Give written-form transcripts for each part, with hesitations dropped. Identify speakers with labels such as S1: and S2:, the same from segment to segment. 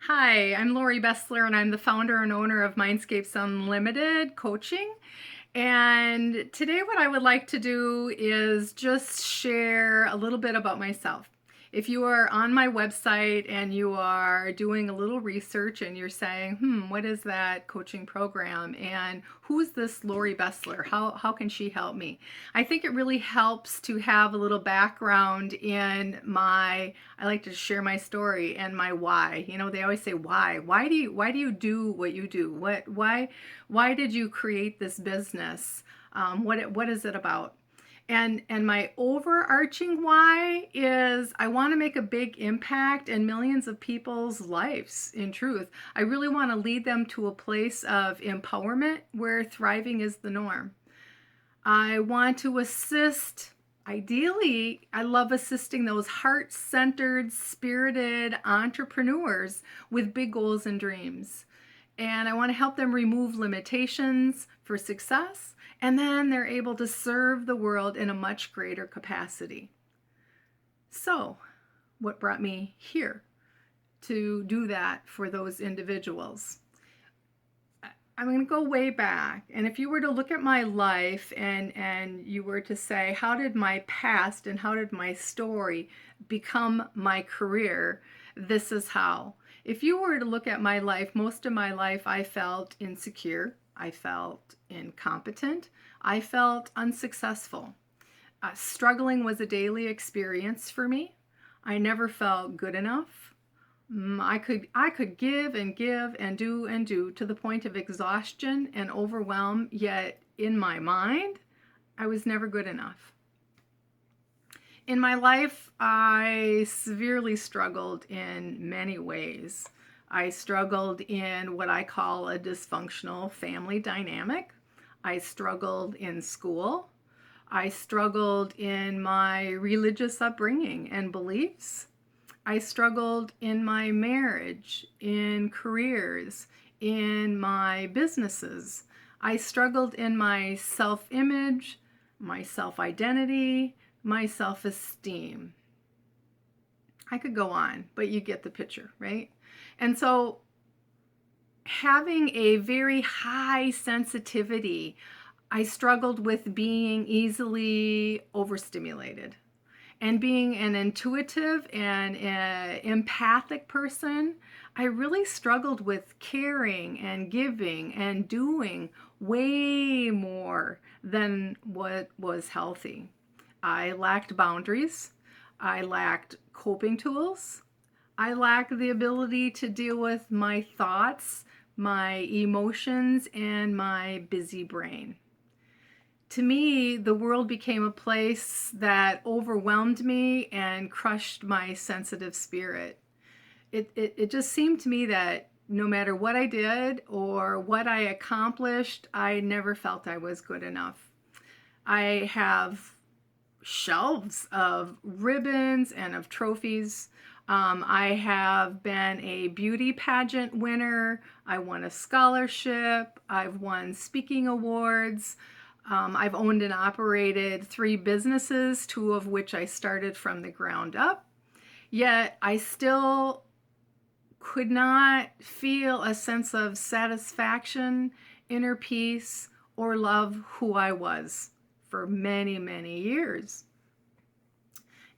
S1: Hi, I'm Lori Bestler, and I'm the founder and owner of Mindscapes Unlimited Coaching. And today, what I would like to do is just share a little bit about myself. If you are on my website and you are doing a little research and you're saying, what is that coaching program? And who's this Lori Bestler? How can she help me? I think it really helps to have a little background in I like to share my story and my why. You know, they always say why. Why do you do what you do? Why did you create this business? What is it about? And my overarching why is I want to make a big impact in millions of people's lives. In truth, I really want to lead them to a place of empowerment where thriving is the norm. I want to assist. Ideally, I love assisting those heart-centered, spirited entrepreneurs with big goals and dreams. And I want to help them remove limitations for success, and then they're able to serve the world in a much greater capacity. So, what brought me here to do that for those individuals? I'm going to go way back. And if you were to look at my life and you were to say, how did my past and how did my story become my career? This is how. If you were to look at my life, most of my life I felt insecure. I felt incompetent. I felt unsuccessful. Struggling was a daily experience for me. I never felt good enough. I could give and do to the point of exhaustion and overwhelm, yet in my mind, I was never good enough. In my life, I severely struggled in many ways. I struggled in what I call a dysfunctional family dynamic. I struggled in school. I struggled in my religious upbringing and beliefs. I struggled in my marriage, in careers, in my businesses. I struggled in my self-image, my self-identity, my self-esteem. I could go on, but you get the picture, right? And so having a very high sensitivity, I struggled with being easily overstimulated. And being an intuitive and empathic person, I really struggled with caring and giving and doing way more than what was healthy. I lacked boundaries. I lacked coping tools. I lacked the ability to deal with my thoughts, my emotions, and my busy brain. To me, the world became a place that overwhelmed me and crushed my sensitive spirit. It just seemed to me that no matter what I did or what I accomplished, I never felt I was good enough. I have shelves of ribbons and of trophies. I have been a beauty pageant winner. I won a scholarship. I've won speaking awards. I've owned and operated 3 businesses, 2 of which I started from the ground up. Yet I still could not feel a sense of satisfaction, inner peace, or love who I was for many, many years.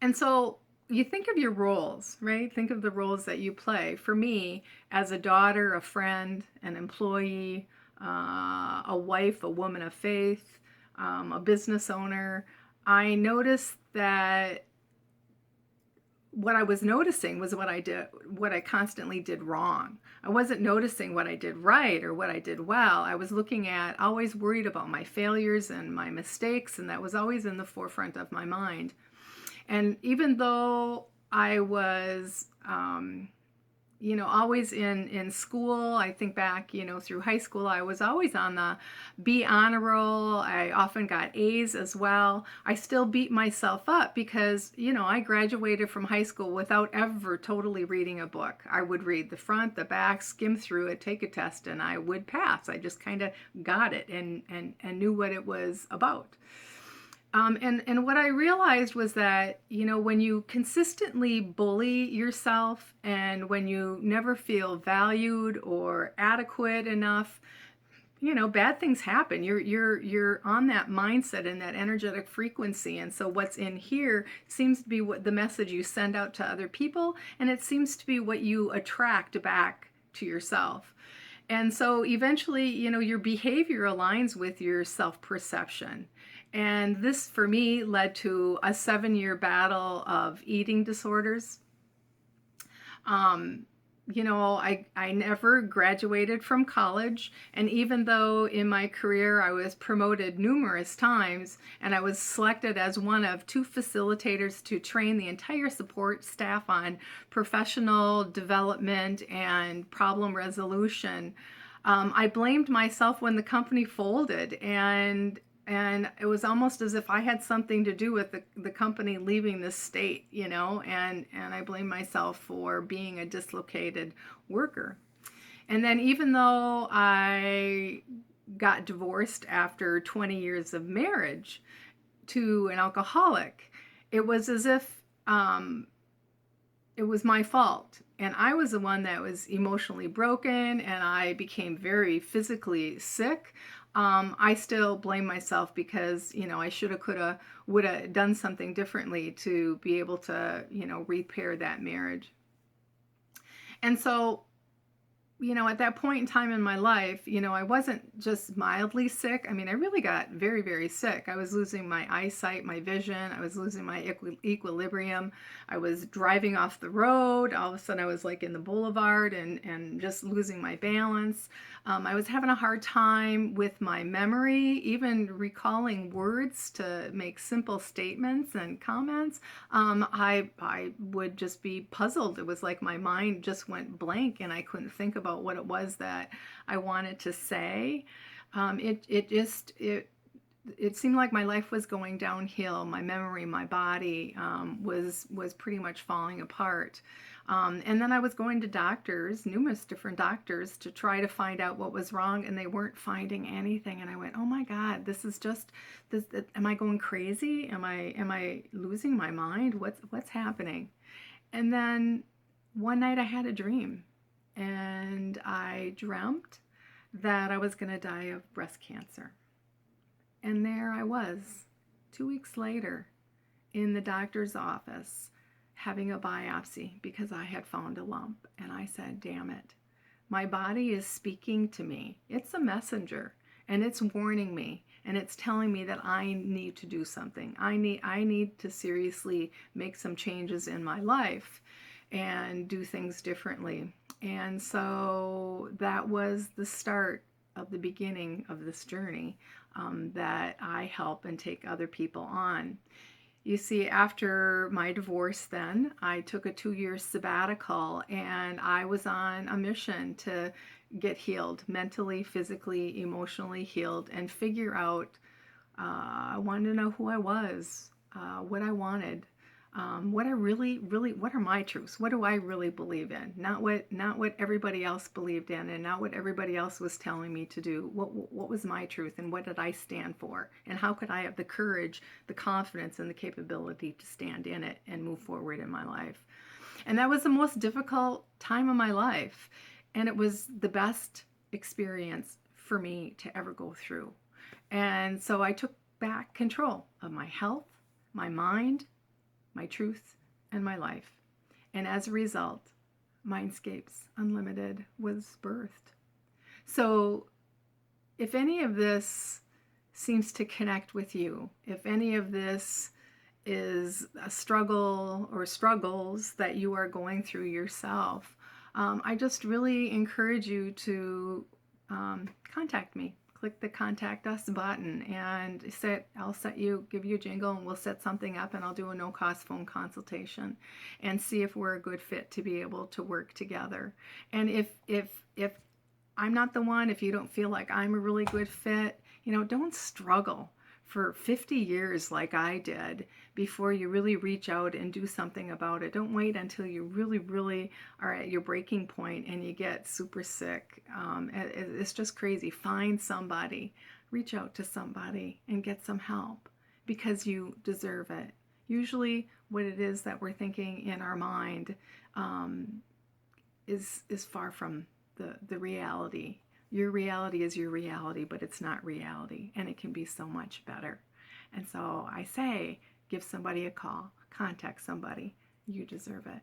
S1: And so you think of your roles, right? Think of the roles that you play. For me, as a daughter, a friend, an employee, a wife, a woman of faith, a business owner, I noticed that what I was noticing was what I constantly did wrong. I wasn't noticing what I did right or what I did well. I was looking at, always worried about my failures and my mistakes, and that was always in the forefront of my mind. And even though I was, always in school, I think back, through high school, I was always on the B honor roll. I often got A's as well. I still beat myself up because, I graduated from high school without ever totally reading a book. I would read the front, the back, skim through it, take a test, and I would pass. I just kind of got it and knew what it was about. And what I realized was that, when you consistently bully yourself and when you never feel valued or adequate enough, bad things happen. You're on that mindset and that energetic frequency. And so what's in here seems to be what the message you send out to other people, and it seems to be what you attract back to yourself. And so eventually, your behavior aligns with your self-perception. And this, for me, led to a 7-year battle of eating disorders. Um, I never graduated from college. And even though in my career I was promoted numerous times and I was selected as one of 2 facilitators to train the entire support staff on professional development and problem resolution, I blamed myself when the company folded, and it was almost as if I had something to do with the company leaving the state, and I blame myself for being a dislocated worker. And then even though I got divorced after 20 years of marriage to an alcoholic, it was as if it was my fault. And I was the one that was emotionally broken, and I became very physically sick. I still blame myself because, I shoulda, coulda, woulda done something differently to be able to, repair that marriage. And so, at that point in time in my life, I wasn't just mildly sick. I mean, I really got very, very sick. I was losing my eyesight, my vision. I was losing my equilibrium. I was driving off the road. All of a sudden, I was like in the boulevard and just losing my balance. I was having a hard time with my memory, even recalling words to make simple statements and comments. I would just be puzzled. It was like my mind just went blank and I couldn't think about what it was that I wanted to say. It seemed like my life was going downhill. My memory, my body was pretty much falling apart. And then I was going to doctors, numerous different doctors, to try to find out what was wrong, and they weren't finding anything. And I went, "Oh my God, this is just this. Am I going crazy? Am I losing my mind? What's happening?" And then one night I had a dream, and I dreamt that I was going to die of breast cancer. And there I was, 2 weeks later, in the doctor's office, having a biopsy because I had found a lump. And I said, damn it. My body is speaking to me. It's a messenger, and it's warning me, and it's telling me that I need to do something. I need to seriously make some changes in my life and do things differently. And so that was the start of the beginning of this journey that I help and take other people on. You see, after my divorce then, I took a 2-year sabbatical, and I was on a mission to get healed, mentally, physically, emotionally healed, and figure out, I wanted to know who I was, what I wanted, what I really, what are my truths? What do I really believe in? Not what everybody else believed in, and not what everybody else was telling me to do. What was my truth, and what did I stand for? And how could I have the courage, the confidence, and the capability to stand in it and move forward in my life? And that was the most difficult time of my life. And it was the best experience for me to ever go through. And so I took back control of my health, my mind, my truth, and my life. And as a result, Mindscapes Unlimited was birthed. So if any of this seems to connect with you, if any of this is a struggle or struggles that you are going through yourself, I just really encourage you to contact me. Click the contact us button and give you a jingle, and we'll set something up, and I'll do a no-cost phone consultation and see if we're a good fit to be able to work together. And if I'm not the one, if you don't feel like I'm a really good fit, don't struggle for 50 years like I did before you really reach out and do something about it. Don't wait until you really, really are at your breaking point and you get super sick. It's just crazy. Find somebody, reach out to somebody and get some help, because you deserve it. Usually what it is that we're thinking in our mind is far from the reality. Your reality is your reality, but it's not reality, and it can be so much better. And so I say, give somebody a call, contact somebody. You deserve it.